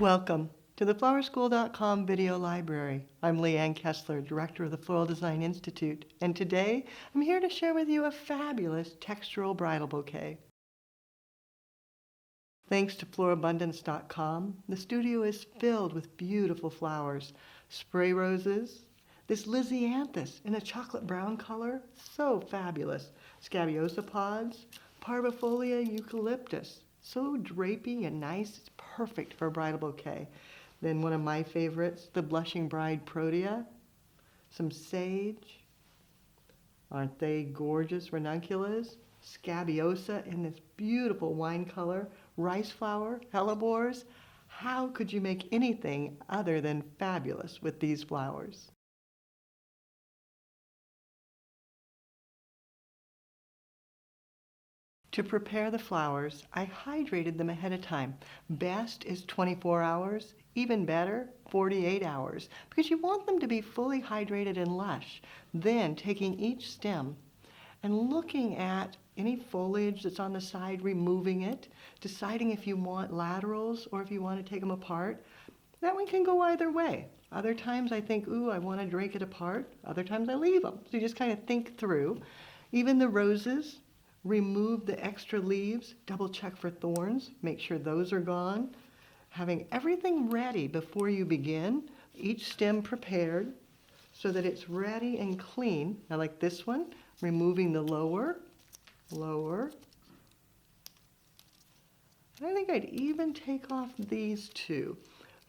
Welcome to the flowerschool.com video library. I'm Leanne Kessler, Director of the Floral Design Institute, and today I'm here to share with you a fabulous textural bridal bouquet. Thanks to florabundance.com, the studio is filled with beautiful flowers, spray roses, this Lysianthus in a chocolate brown color, so fabulous, Scabiosa pods, Parvifolia eucalyptus, so drapey and nice, it's perfect for a bridal bouquet. Then one of my favorites, the Blushing Bride Protea, some sage. Aren't they gorgeous ranunculus? Scabiosa in this beautiful wine color, rice flower, hellebores. How could you make anything other than fabulous with these flowers? To prepare the flowers, I hydrated them ahead of time. Best is 24 hours, even better, 48 hours, because you want them to be fully hydrated and lush. Then taking each stem and looking at any foliage that's on the side, removing it, deciding if you want laterals or if you want to take them apart. That one can go either way. Other times I think, ooh, I want to drake it apart. Other times I leave them. So you just kind of think through. Even the roses, remove the extra leaves, double check for thorns, make sure those are gone. Having everything ready before you begin, each stem prepared so that it's ready and clean. Now like this one, removing the lower. I think I'd even take off these two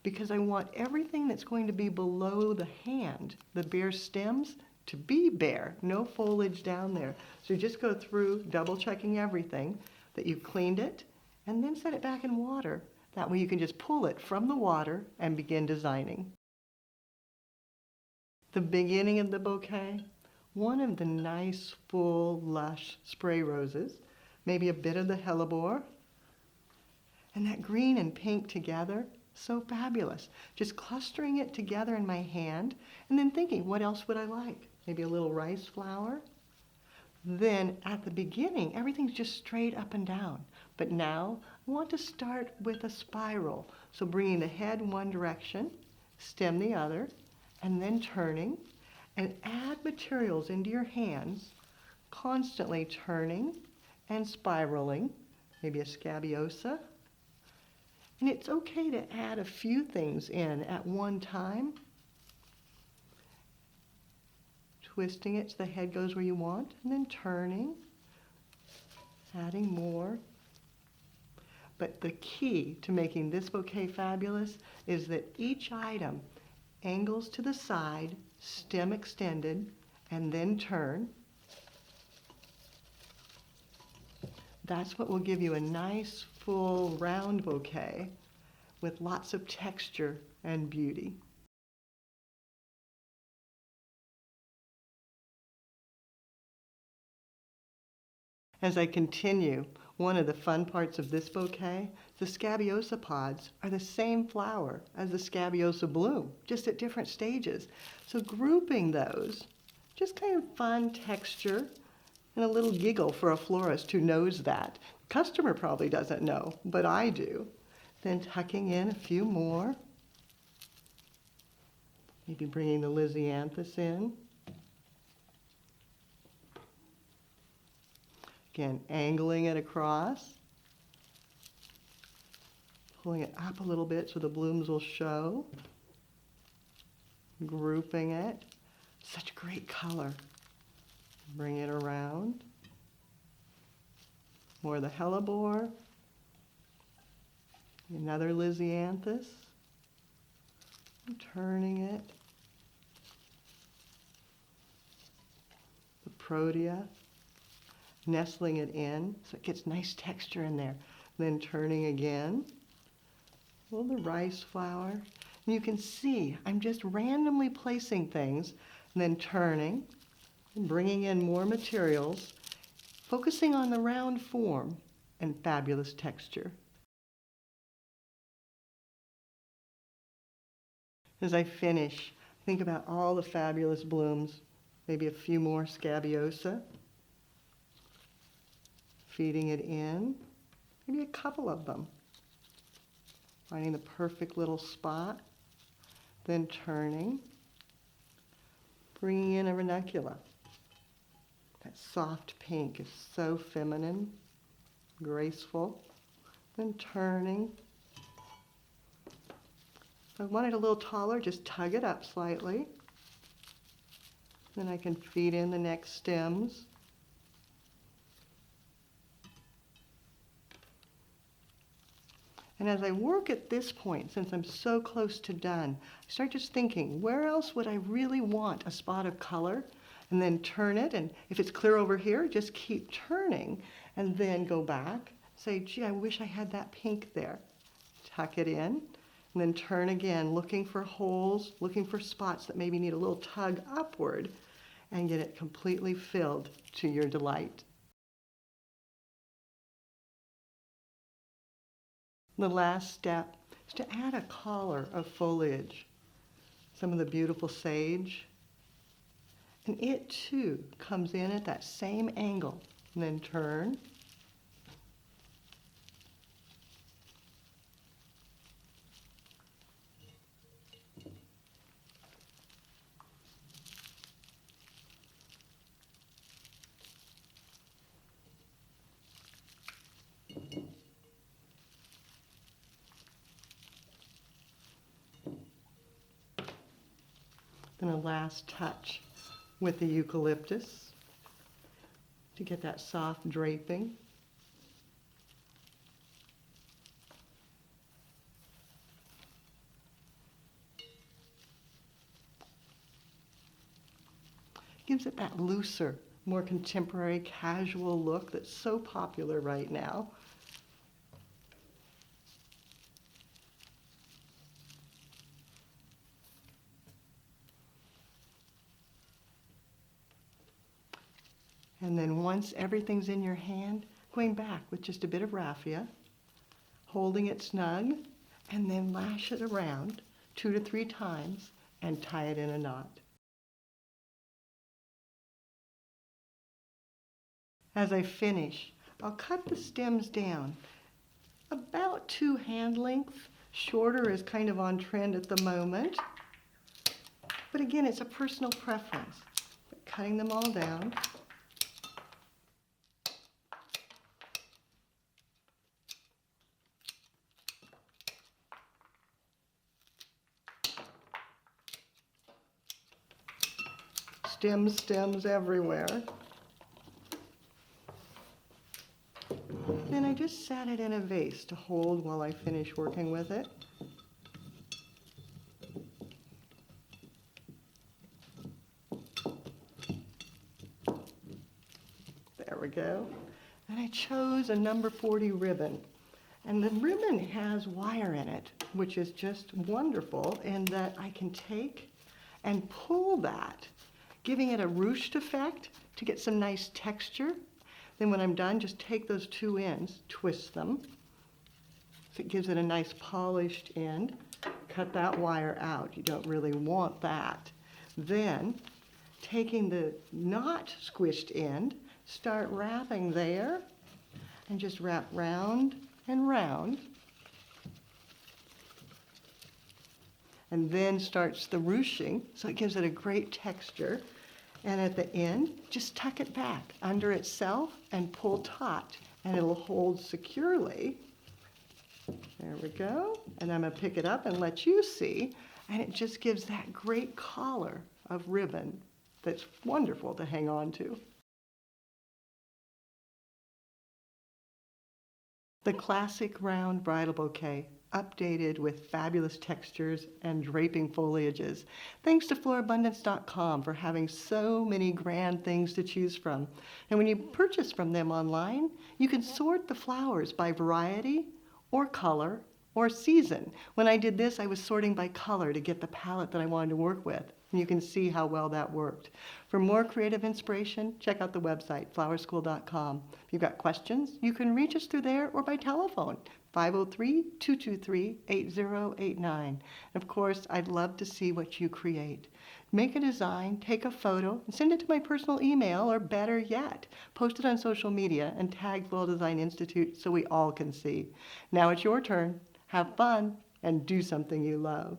because I want everything that's going to be below the hand, the bare stems, to be bare, no foliage down there. So you just go through double checking everything, that you've cleaned it, and then set it back in water. That way you can just pull it from the water and begin designing. The beginning of the bouquet, one of the nice, full, lush spray roses, maybe a bit of the hellebore, and that green and pink together, so fabulous. Just clustering it together in my hand and then thinking, what else would I like? Maybe a little rice flower. Then at the beginning, everything's just straight up and down. But now I want to start with a spiral. So bringing the head one direction, stem the other, and then turning, and add materials into your hands, constantly turning and spiraling, maybe a scabiosa. And it's okay to add a few things in at one time, twisting it so the head goes where you want, and then turning, adding more. But the key to making this bouquet fabulous is that each item angles to the side, stem extended, and then turn. That's what will give you a nice, full, round bouquet with lots of texture and beauty. As I continue, one of the fun parts of this bouquet, the scabiosa pods are the same flower as the scabiosa bloom, just at different stages. So grouping those, just kind of fun texture and a little giggle for a florist who knows that. Customer probably doesn't know, but I do. Then tucking in a few more. Maybe bringing the Lysianthus in. Again, angling it across. Pulling it up a little bit so the blooms will show. Grouping it. Such great color. Bring it around. More of the hellebore. Another Lysianthus. Turning it. The Protea. Nestling it in so it gets nice texture in there. Then turning again. Well, the rice flower. And you can see I'm just randomly placing things and then turning and bringing in more materials, focusing on the round form and fabulous texture. As I finish, think about all the fabulous blooms, maybe a few more scabiosa. Feeding it in, maybe a couple of them. finding the perfect little spot, then turning, bringing in a ranunculus. That soft pink is so feminine, graceful, then turning. If I want it a little taller, just tug it up slightly. Then I can feed in the next stems. And as I work at this point, since I'm so close to done, I start just thinking, where else would I really want a spot of color? And then turn it, and if it's clear over here, just keep turning, and then go back. Say, gee, I wish I had that pink there. Tuck it in, and then turn again, looking for holes, looking for spots that maybe need a little tug upward, and get it completely filled to your delight. The last step is to add a collar of foliage, some of the beautiful sage, and it too comes in at that same angle, and then turn. Then a last touch with the eucalyptus to get that soft draping. Gives it that looser, more contemporary, casual look that's so popular right now. And then once everything's in your hand, going back with just a bit of raffia, holding it snug, and then lash it around 2 to 3 times and tie it in a knot. As I finish, I'll cut the stems down about 2 hand lengths. Shorter is kind of on trend at the moment. But again, it's a personal preference. But cutting them all down. Stems everywhere. Then I just sat it in a vase to hold while I finish working with it. There we go. And I chose a number 40 ribbon. And the ribbon has wire in it, which is just wonderful in that I can take and pull that, giving it a ruched effect to get some nice texture. Then when I'm done, just take those 2 ends, twist them. So it gives it a nice polished end. Cut that wire out. You don't really want that. Then, taking the not squished end, start wrapping there, and just wrap round and round. And then starts the ruching, so it gives it a great texture. And at the end, just tuck it back under itself and pull taut, and it'll hold securely. There we go. And I'm going to pick it up and let you see. And it just gives that great collar of ribbon that's wonderful to hang on to. The classic round bridal bouquet, updated with fabulous textures and draping foliages. Thanks to FloraBundance.com for having so many grand things to choose from. And when you purchase from them online, you can sort the flowers by variety or color or season. When I did this, I was sorting by color to get the palette that I wanted to work with. And you can see how well that worked. For more creative inspiration, check out the website, flowerschool.com. If you've got questions, you can reach us through there or by telephone, 503-223-8089. And of course, I'd love to see what you create. Make a design, take a photo, and send it to my personal email, or better yet, post it on social media and tag Floral Design Institute so we all can see. Now it's your turn. Have fun and do something you love.